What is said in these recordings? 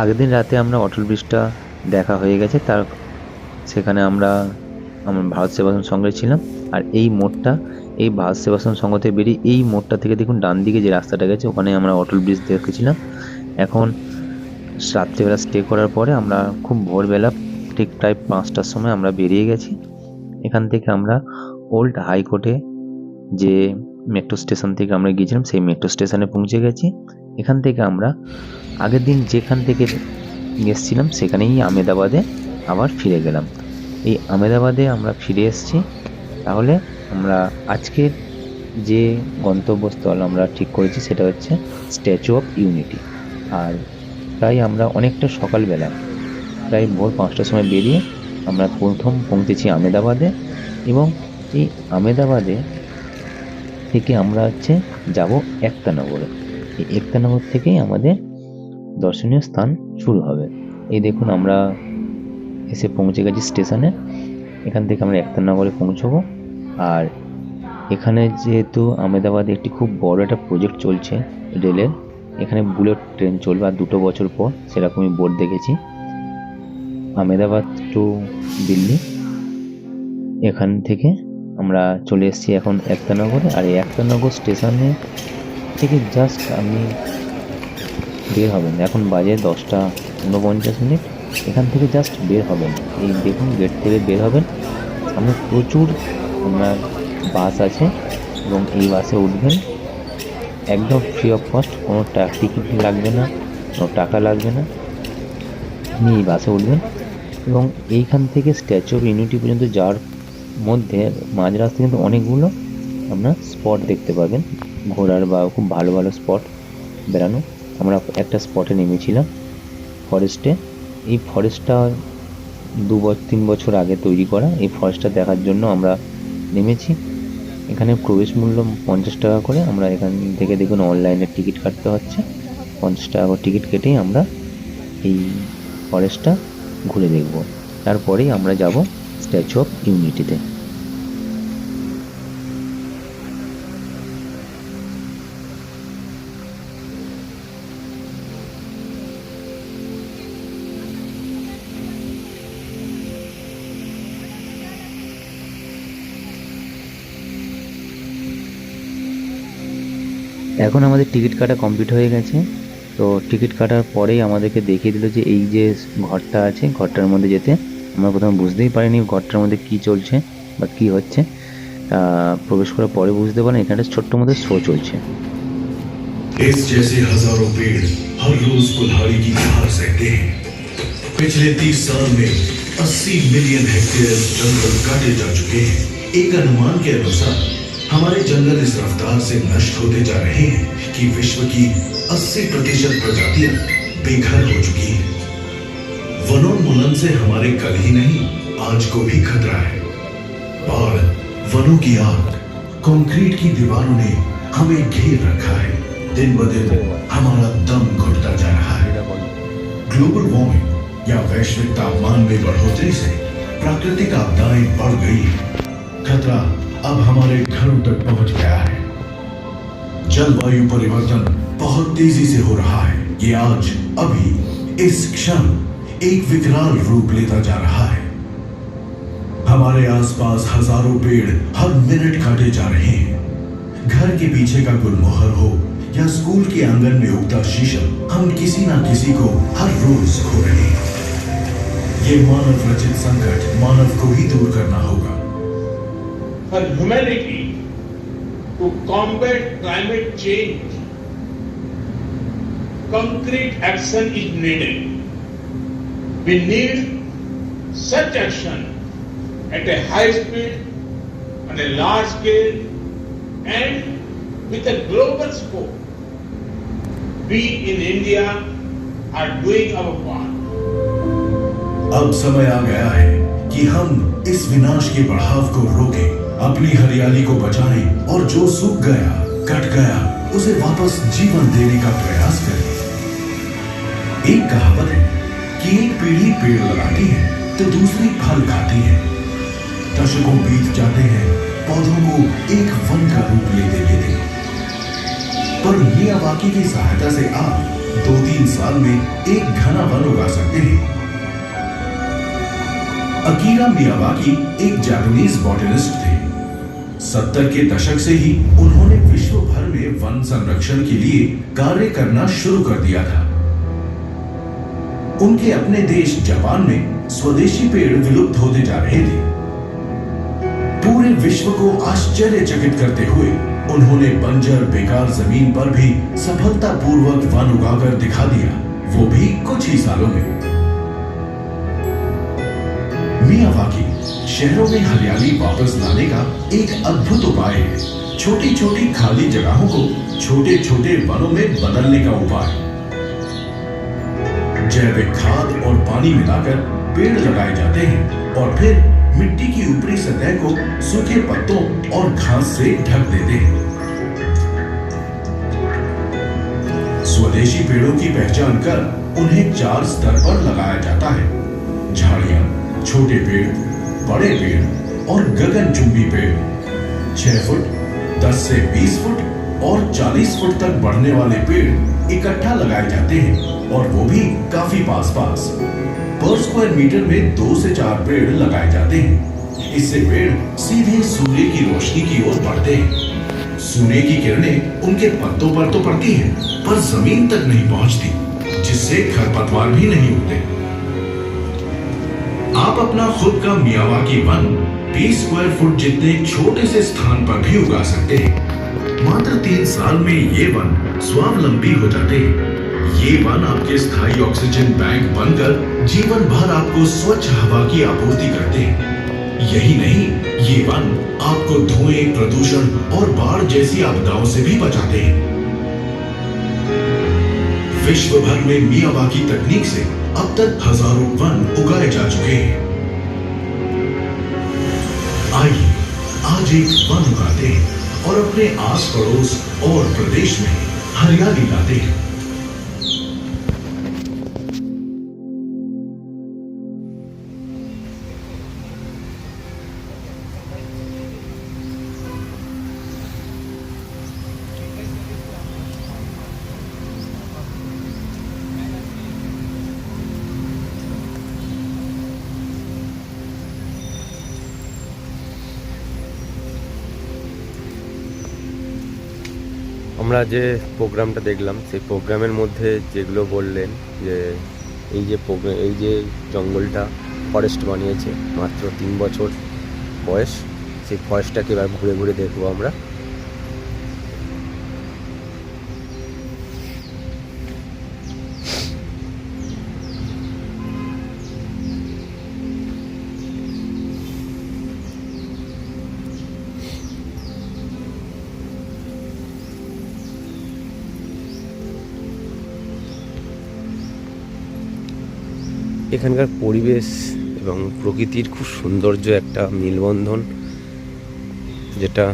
আগের দিন রাতে আমরা অটল ব্রিজটা দেখা হয়ে গেছে, সেখানে আমরা ভারত সেবাশ্রম সংঘে ছিলাম। আর এই মোড়টা, এই ভারত সেবাশ্রম সংঘ থেকে বেরিয়ে এই মোড়টা থেকে দেখুন ডান দিকে যে রাস্তাটা গেছে, ওখানে আমরা অটল ব্রিজ দেখেছিলাম। এখন রাত্রিবেলা স্টে করার পরে আমরা খুব ভোরবেলা ঠিক প্রায় 5টার সময় আমরা বেরিয়ে গেছি। এখান থেকে আমরা ওল্ড হাইকোর্টে যে মেট্রো স্টেশন থেকে আমরা গিয়েছিলাম সেই মেট্রো স্টেশনে পৌঁছে গেছি। এখান থেকে আমরা আগের দিন যেখান থেকে এসেছিলাম সেখানেই আমেদাবাদে আবার ফিরে গেলাম। এই আমেদাবাদে আমরা ফিরে এসেছি। তাহলে আমরা আজকের যে গন্তব্যস্থল আমরা ঠিক করেছি সেটা হচ্ছে স্ট্যাচু অফ ইউনিটি। আর প্রায় আমরা অনেকটা সকালবেলা প্রায় ভোর 5টার সময় বেরিয়ে আমরা প্রথম পৌঁছেছি আমেদাবাদে। এবং এই আমেদাবাদে থেকে আমরা যাব একতানগরে। এই একতানগর থেকেই আমাদের দর্শনীয় স্থান শুরু হবে। এই দেখুন আমরা এসে পৌঁছে গেছি স্টেশনে। এখান থেকে আমরা একতানগরে পৌঁছবো। আর এখানে যেহেতু আমেদাবাদে একটি খুব বড় একটা প্রজেক্ট চলছে রেলের, এখানে বুলেট ট্রেন চলবে আর 2 বছর পর, সেরকমই বোর্ড দেখেছি। আমেদাবাদ টু দিল্লি। এখান থেকে আমরা চলে এসেছি এখন একতানগরে। আর এই একতানগর স্টেশনে থেকে জাস্ট আপনি বের হবেন, এখন বাজে 10:49। এখান থেকে জাস্ট বের হবেন, এই দেখুন গেট থেকে বের হবেন। সামনে প্রচুর আপনার বাস আছে এবং এই বাসে উঠবেন একদম ফ্রি অফ কস্ট, কোনো টিকিট লাগবে না, কোনো টাকা লাগবে না। আপনি এই বাসে উঠবেন এবং এইখান থেকে স্ট্যাচু অফ ইউনিটি পর্যন্ত যাওয়ার মধ্যে মাঝ রাস্তায় কিন্তু অনেকগুলো আপনার স্পট দেখতে পাবেন ঘোরার, বা খুব ভালো ভালো স্পট বেড়ানো। আমরা একটা স্পটে নেমেছিলাম ফরেস্টে। এই ফরেস্টটা 2-3 বছর আগে তৈরি করা। এই ফরেস্টটা দেখার জন্য আমরা নেমেছি। এখানে প্রবেশ মূল্য 50 টাকা করে। আমরা এখান থেকে দেখুন অনলাইনে টিকিট কাটতে হচ্ছে। 50 টাকা করে টিকিট কেটেই আমরা এই ফরেস্টটা ঘুরে দেখব। তারপরেই আমরা যাব স্ট্যাচু অফ ইউনিটিতে। এখন আমাদের টিকিট কাটা কমপ্লিট হয়ে গেছে। তো টিকিট কাটার পরেই আমাদেরকে দেখিয়ে দিল যে এই যে ঘরটা আছে, ঘরটার মধ্যে যেতে। আমরা প্রথমে বুঝতেই পারিনি ঘরটার মধ্যে কী চলছে বা কী হচ্ছে। প্রবেশ করার পরে বুঝতে পারেন এখানে ছোট্ট মধ্যে শো চলছে। इस जैसे हजारों पेड़ हर रोज कुल्हाड़ी की धार सहते हैं। पिछले 30 साल में 80 मिलियन हेक्टेयर जंगल काटे जा चुके हैं। एक अनुमान के अनुसार हमारे जंगल इस रफ्तार से नष्ट होते जा रहे हैं कि विश्व की 80% प्रजातियां बेघर हो चुकी हैं। वनोन्मूलन से हमारे कल ही नहीं आज को भी खतरा है। बाढ़, वनों की आग, कंक्रीट की दीवारों ने हमें घेर रखा है। दिन ब दिन हमारा दम घुटता जा रहा है। ग्लोबल वार्मिंग या वैश्विक तापमान में बढ़ोतरी से प्राकृतिक आपदाएं बढ़ गई हैं। खतरा अब हमारे घरों तक पहुंच गया है। जलवायु परिवर्तन बहुत तेजी से हो रहा है। ये आज अभी इस क्षण एक विकराल रूप लेता जा रहा है। हमारे आसपास हजारों पेड़ हर मिनट काटे जा रहे हैं। घर के पीछे का गुलमोहर हो या स्कूल के आंगन में उगता शीशम, हम किसी ना किसी को हर रोज खो रहे हैं। ये मानव रचित संकट मानव को ही दूर करना होगा। For humanity to combat climate change, concrete action is needed. We need such action at a high speed, on a large scale, and with a global scope. We in India are doing our part. अब समय आ गया है कि हम इस विनाश के बढ़ाव को रोकें, अपनी हरियाली को बचाएं और जो सूख गया, कट गया, उसे वापस जीवन देने का प्रयास करें। एक कहावत है कि एक पीढ़ी पेड़ लगाती है तो दूसरी फल खाती है। दशकों बीत जाते हैं पौधों को एक वन का रूप लेते लेते, पर मियावाकी की सहायता से आप 2-3 साल में एक घना वन उगा सकते हैं। अकीरा मियावाकी एक जापानीज बॉटनिस्ट थे। 70 के दशक से ही उन्होंने विश्व भर में वन संरक्षण के लिए कार्य करना शुरू कर दिया था। उनके अपने देश जापान में स्वदेशी पेड़ विलुप्त होते जा रहे थे। पूरे विश्व को आश्चर्यचकित करते हुए उन्होंने बंजर बेकार जमीन पर भी सफलतापूर्वक वन उगाकर दिखा दिया, वो भी कुछ ही सालों में। मियावाकी शहरों में हरियाली वापस लाने का एक अद्भुत उपाय है। छोटी छोटी खाली जगहों को छोटे छोटे वनों में बदलने का उपाय। जैविक खाद और पानी मिलाकर पेड़ लगाए जाते हैं और फिर मिट्टी की ऊपरी सतह को सूखे पत्तों और घास से ढक देते हैं। स्वदेशी पेड़ों की पहचान कर उन्हें 4 स्तर पर लगाया जाता है: झाड़ियां, छोटे पेड़, बड़े पेड़ और गगनचुंबी पेड़। 6 फुट, 10 से 20 फुट और 40 फुट तक बढ़ने वाले पेड़ इकट्ठा लगाए जाते हैं और वो भी काफी पास पास। पर स्क्वायर मीटर में 2 से 4 पेड़ लगाए जाते हैं। इससे पेड़ सीधे सूर्य की रोशनी की ओर बढ़ते हैं। सूर्य की किरणें उनके पत्तों पर तो पड़ती हैं, पर जमीन तक नहीं पहुंचती, जिससे खरपतवार भी नहीं उगते। आप अपना खुद का मियावाकी वन 20 स्क्वायर फुट जितने छोटे से स्थान पर भी उगा सकते हैं। मात्र 3 साल में ये वन स्वावलंबी हो जाते हैं। ये वन आपके स्थायी ऑक्सीजन बैंक बनकर जीवन भर आपको स्वच्छ हवा की आपूर्ति करते हैं। यही नहीं, ये वन आपको धुएं, प्रदूषण और बाढ़ जैसी आपदाओं से भी बचाते हैं। विश्व भर में मियावाकी तकनीक से अब तक हजारों वन उगाए जा चुके हैं। आइए आज एक वन उगाते हैं और अपने आस पड़ोस और प्रदेश में हरियाली लाते हैं। আমরা যে প্রোগ্রামটা দেখলাম সেই প্রোগ্রামের মধ্যে যেগুলো বললেন যে এই যে জঙ্গলটা ফরেস্ট বানিয়েছে মাত্র 3 বছর বয়স, সেই ফরেস্টটাকে এবার ঘুরে ঘুরে দেখবো আমরা। এখানকার পরিবেশ এবং প্রকৃতির খুব সৌন্দর্য একটা মেলবন্ধন, যেটা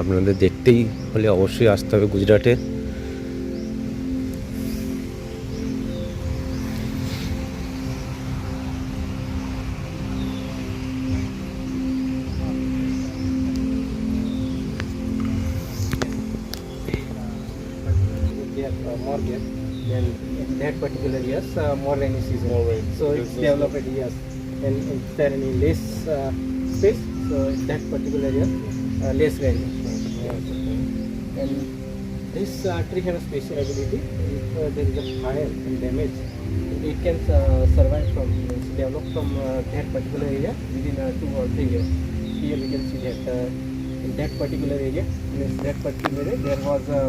আপনাদের দেখতেই হলে অবশ্যই আসতে হবে গুজরাটে। Then in that particular years, more rainy season. So it's developed years. And is there any less space? So in that particular year, less rain. And this tree has a special ability. If there is a fire and damage, it can survive from, develop from that particular area within 2 or 3 years. Here we can see that in that particular area, there was a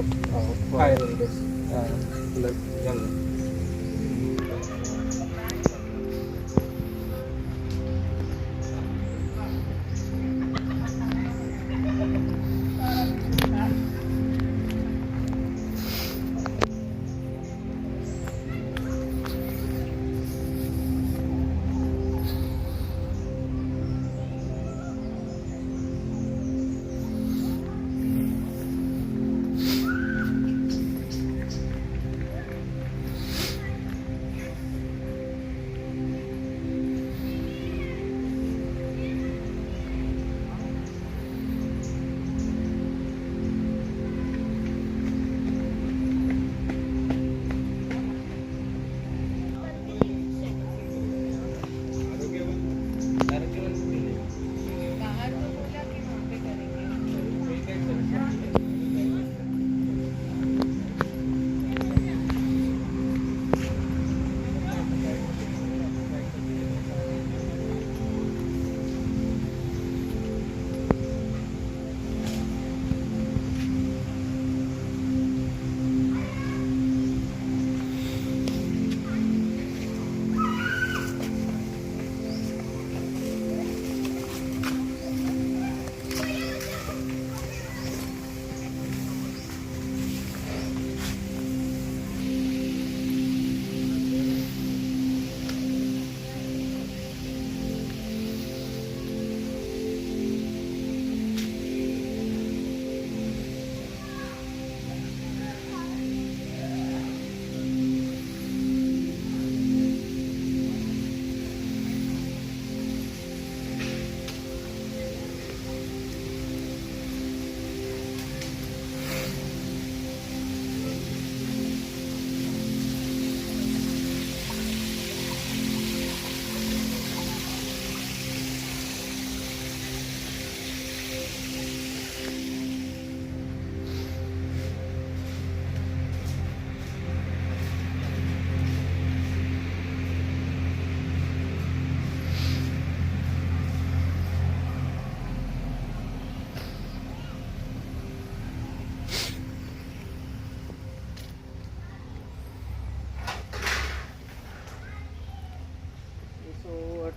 fire in this jungle.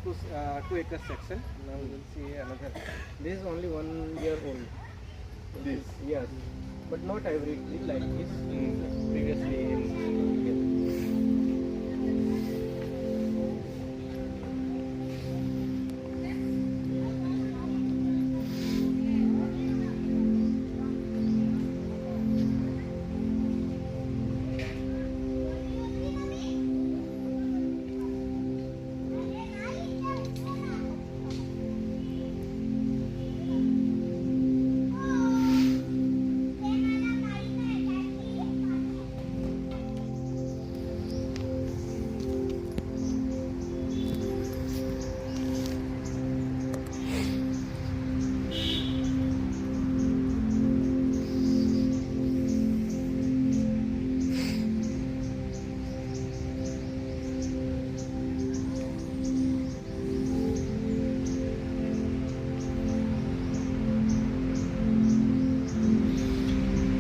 2 acre section. Now we will see another. This is only 1 year old. This? Yes. But not every tree like this. Previously in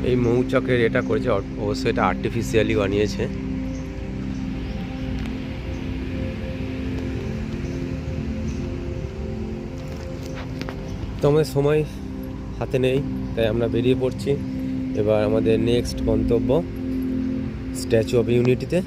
এই মৌচাকের এটা করেছে, অবশ্যই এটা artificially বানিয়েছে। তো আমাদের সময় হাতে নেই, তাই আমরা বেরিয়ে পড়ছি। এবার আমাদের নেক্সট গন্তব্য স্ট্যাচু অফ ইউনিটিতে।